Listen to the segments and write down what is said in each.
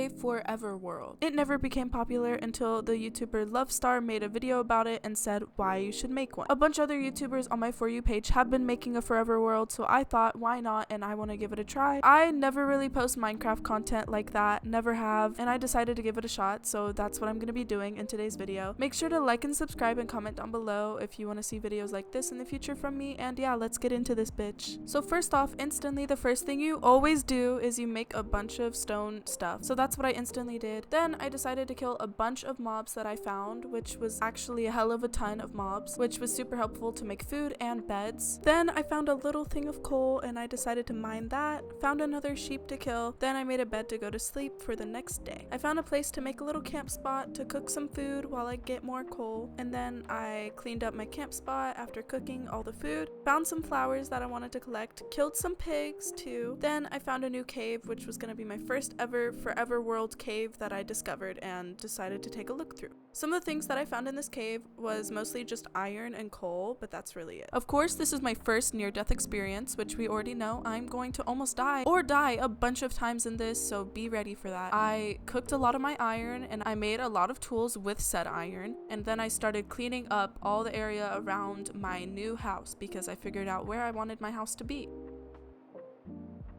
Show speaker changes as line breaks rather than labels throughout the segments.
a forever world. It never became popular until the YouTuber Lovestar made a video about it and said why you should make one. A bunch of other YouTubers on my For You page have been making a forever world, so I thought why not, and I want to give it a try. I never really post Minecraft content like that, never have, and I decided to give it a shot, so that's what I'm going to be doing in today's video. Make sure to like and subscribe and comment down below if you want to see videos like this in the future from me, and yeah, let's get into this bitch. So first off, instantly the first thing you always do is you make a bunch of stone stuff. So that's what I instantly did. Then I decided to kill a bunch of mobs that I found, which was actually a hell of a ton of mobs, which was super helpful to make food and beds. Then I found a little thing of coal and I decided to mine that, found another sheep to kill, then I made a bed to go to sleep for the next day. I found a place to make a little camp spot to cook some food while I get more coal, and then I cleaned up my camp spot after cooking all the food, found some flowers that I wanted to collect, killed some pigs too. Then I found a new cave, which was going to be my first ever forever world cave that I discovered and decided to take a look through. Some of the things that I found in this cave was mostly just iron and coal, but that's really it. Of course, this is my first near-death experience, which we already know I'm going to almost die or die a bunch of times in this, so be ready for that. I cooked a lot of my iron and I made a lot of tools with said iron, and then I started cleaning up all the area around my new house because I figured out where I wanted my house to be.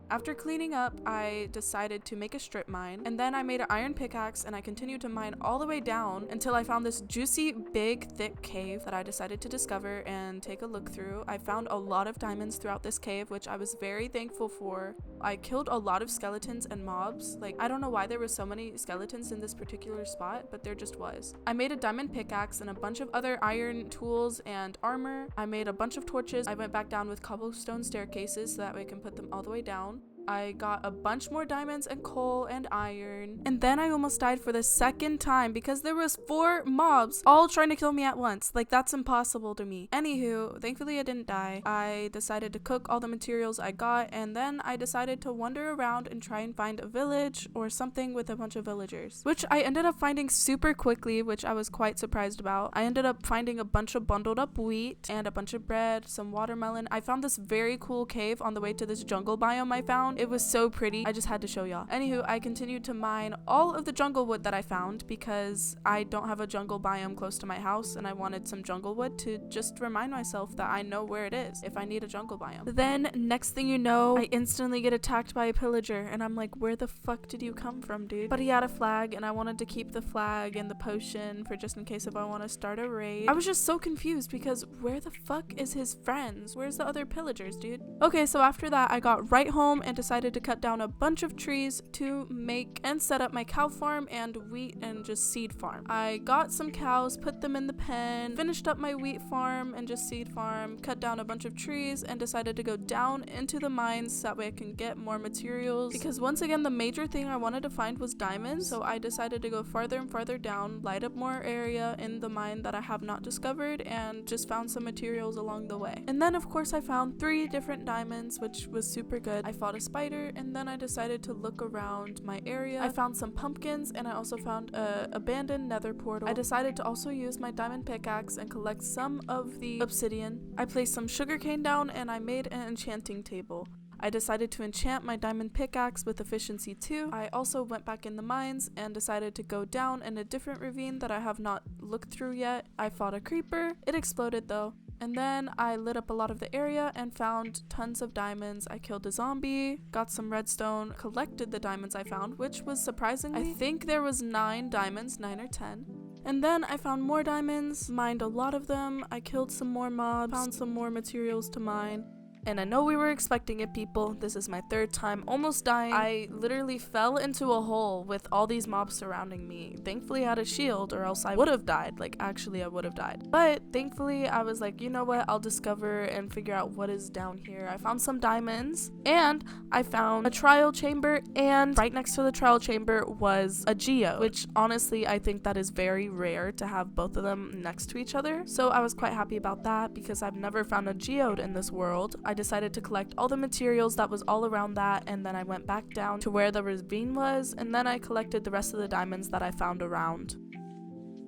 After cleaning up, I decided to make a strip mine, and then I made an iron pickaxe and I continued to mine all the way down until I found this juicy, big, thick cave that I decided to discover and take a look through. I found a lot of diamonds throughout this cave, which I was very thankful for. I killed a lot of skeletons and mobs. Like, I don't know why there were so many skeletons in this particular spot, but there just was. I made a diamond pickaxe and a bunch of other iron tools and armor. I made a bunch of torches. I went back down with cobblestone staircases so that way I can put them all the way down. I got a bunch more diamonds and coal and iron, and then I almost died for the second time because there was 4 mobs all trying to kill me at once. Like, that's impossible to me. Anywho, thankfully I didn't die. I decided to cook all the materials I got, and then I decided to wander around and try and find a village or something with a bunch of villagers, which I ended up finding super quickly, which I was quite surprised about. I ended up finding a bunch of bundled up wheat and a bunch of bread, some watermelon. I found this very cool cave on the way to this jungle biome I found. It was so pretty. I just had to show y'all. Anywho, I continued to mine all of the jungle wood that I found because I don't have a jungle biome close to my house and I wanted some jungle wood to just remind myself that I know where it is if I need a jungle biome. Then next thing you know, I instantly get attacked by a pillager and I'm like, where the fuck did you come from, dude? But he had a flag and I wanted to keep the flag and the potion for just in case if I want to start a raid. I was just so confused because where the fuck is his friends? Where's the other pillagers, dude? Okay, so after that I got right home and decided to cut down a bunch of trees to make and set up my cow farm and wheat and just seed farm. I got some cows, put them in the pen, finished up my wheat farm and just seed farm, cut down a bunch of trees, and decided to go down into the mines so that way I can get more materials, because once again the major thing I wanted to find was diamonds. So I decided to go farther and farther down, light up more area in the mine that I have not discovered, and just found some materials along the way. And then of course I found 3 different diamonds, which was super good. I fought a spider, and then I decided to look around my area. I found some pumpkins and I also found a abandoned nether portal. I decided to also use my diamond pickaxe and collect some of the obsidian. I placed some sugarcane down and I made an enchanting table. I decided to enchant my diamond pickaxe with efficiency 2. I also went back in the mines and decided to go down in a different ravine that I have not looked through yet. I fought a creeper. It exploded though. And then I lit up a lot of the area and found tons of diamonds. I killed a zombie, got some redstone, collected the diamonds I found, which was surprisingly, I think there was 9 diamonds, 9 or 10. And then I found more diamonds, mined a lot of them. I killed some more mobs, found some more materials to mine. And I know we were expecting it, people. This is my 3rd time almost dying. I literally fell into a hole with all these mobs surrounding me. Thankfully I had a shield or else I would have died. Like, actually I would have died. But thankfully I was like, you know what? I'll discover and figure out what is down here. I found some diamonds and I found a trial chamber, and right next to the trial chamber was a geode, which honestly I think that is very rare to have both of them next to each other. So I was quite happy about that because I've never found a geode in this world. I decided to collect all the materials that was all around that, and then I went back down to where the ravine was, and then I collected the rest of the diamonds that I found around.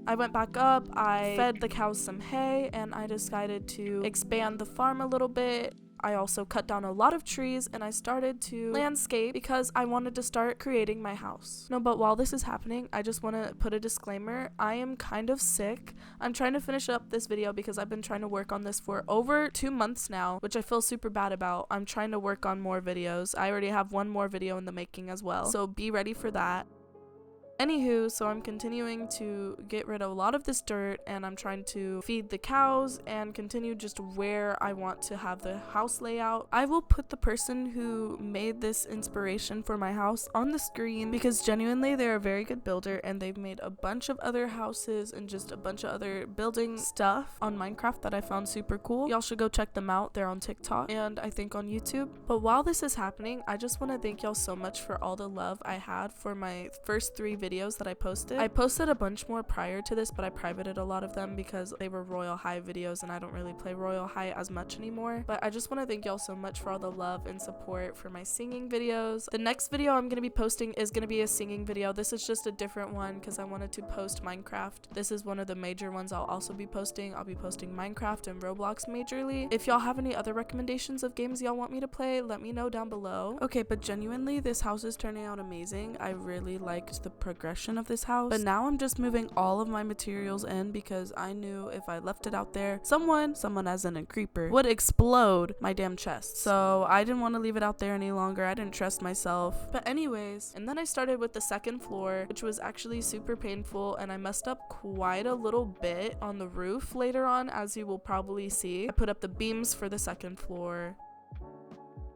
I went back up, I fed the cows some hay, and I decided to expand the farm a little bit. I also cut down a lot of trees and I started to landscape because I wanted to start creating my house. No, but while this is happening, I just want to put a disclaimer. I am kind of sick. I'm trying to finish up this video because I've been trying to work on this for over 2 months now, which I feel super bad about. I'm trying to work on more videos. I already have one more video in the making as well, so be ready for that. Anywho, so I'm continuing to get rid of a lot of this dirt and I'm trying to feed the cows and continue just where I want to have the house layout. I will put the person who made this inspiration for my house on the screen because genuinely they're a very good builder and they've made a bunch of other houses and just a bunch of other building stuff on Minecraft that I found super cool. Y'all should go check them out. They're on TikTok and I think on YouTube. But while this is happening, I just want to thank y'all so much for all the love I had for my first 3 videos that I posted. I posted a bunch more prior to this, but I privated a lot of them because they were Royal High videos and I don't really play Royal High as much anymore. But I just want to thank y'all so much for all the love and support for my singing videos. The next video I'm going to be posting is going to be a singing video. This is just a different one because I wanted to post Minecraft. This is one of the major ones I'll also be posting. I'll be posting Minecraft and Roblox majorly. If y'all have any other recommendations of games y'all want me to play, let me know down below. Okay, but genuinely this house is turning out amazing. I really liked the progression of this house, but now I'm just moving all of my materials in because I knew if I left it out there, someone as in a creeper, would explode my damn chest. So I didn't want to leave it out there any longer. I didn't trust myself. But anyways, and then I started with the second floor, which was actually super painful and I messed up quite a little bit on the roof later on, as you will probably see. I put up the beams for the second floor.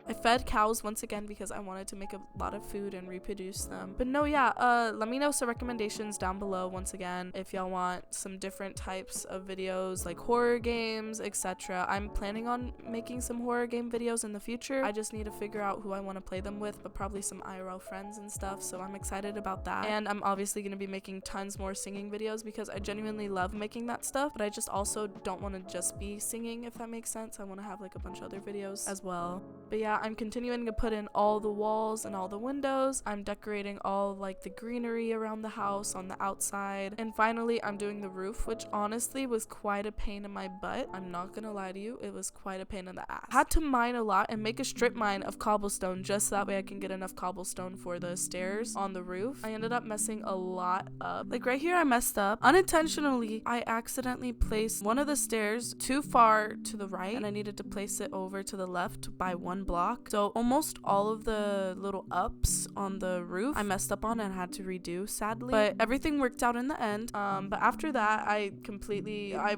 I fed cows once again because I wanted to make a lot of food and reproduce them. But no, yeah, let me know some recommendations down below once again if y'all want some different types of videos like horror games, etc. I'm planning on making some horror game videos in the future. I just need to figure out who I want to play them with, but probably some IRL friends and stuff, so I'm excited about that. And I'm obviously going to be making tons more singing videos because I genuinely love making that stuff, but I just also don't want to just be singing, if that makes sense. I want to have like a bunch of other videos as well. But yeah, I'm continuing to put in all the walls and all the windows. I'm decorating all like the greenery around the house on the outside. And finally, I'm doing the roof, which honestly was quite a pain in my butt. I'm not gonna lie to you, it was quite a pain in the ass. I had to mine a lot and make a strip mine of cobblestone just so that way I can get enough cobblestone for the stairs on the roof. I ended up messing a lot up. Like right here, I messed up. Unintentionally, I accidentally placed one of the stairs too far to the right and I needed to place it over to the left by 1 block. So almost all of the little ups on the roof I messed up on and had to redo, sadly. But everything worked out in the end. But after that, I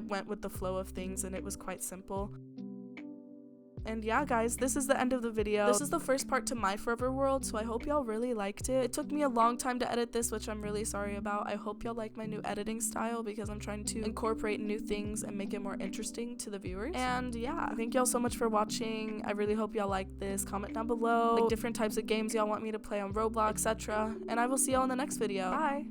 went with the flow of things and it was quite simple. And yeah, guys, this is the end of the video. This is the first part to my forever world, so I hope y'all really liked it. It took me a long time to edit this, which I'm really sorry about. I hope y'all like my new editing style because I'm trying to incorporate new things and make it more interesting to the viewers. And yeah, thank y'all so much for watching. I really hope y'all like this. Comment down below like different types of games y'all want me to play on Roblox, etc. And I will see y'all in the next video. Bye!